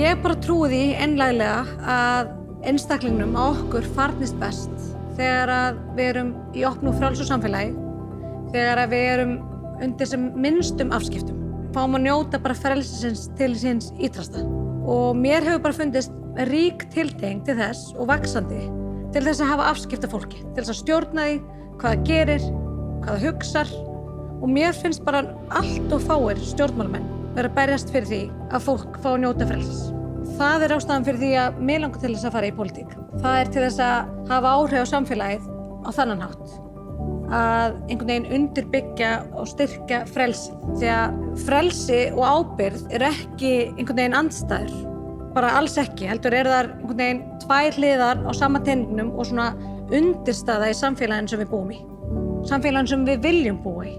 Ég bara trúi því einlæglega að einstaklingnum á okkur farnist best þegar að við erum í opnu og frjálsu samfélagi, þegar að við erum undir sem minnstum afskiptum. Fáum að njóta bara frelsisins til síns ítrasta. Og mér hefur bara fundist rík tilteng til þess og vaxandi til þess að hafa afskipta fólki, til þess að stjórna því hvað það gerir, hvað það hugsar. Og mér finnst bara allt og fáir stjórnmálamenn vera að berjast fyrir því að fólk fá að njóta frelsis. Það er ástæðan fyrir því að mig langar til þess að fara í pólitík. Það er til þess að hafa áhrif á samfélagið á þannan hátt. Að einhvern veginn undirbyggja og styrkja frelsi. Því að frelsi og ábyrgð er ekki einhvern veginn andstæður. Bara alls ekki. Heldur er þar einhvern veginn tvær hliðar á sama teningnum og svona undirstaða í samfélaginu sem við búum í. Samfélaginu sem við viljum búa í.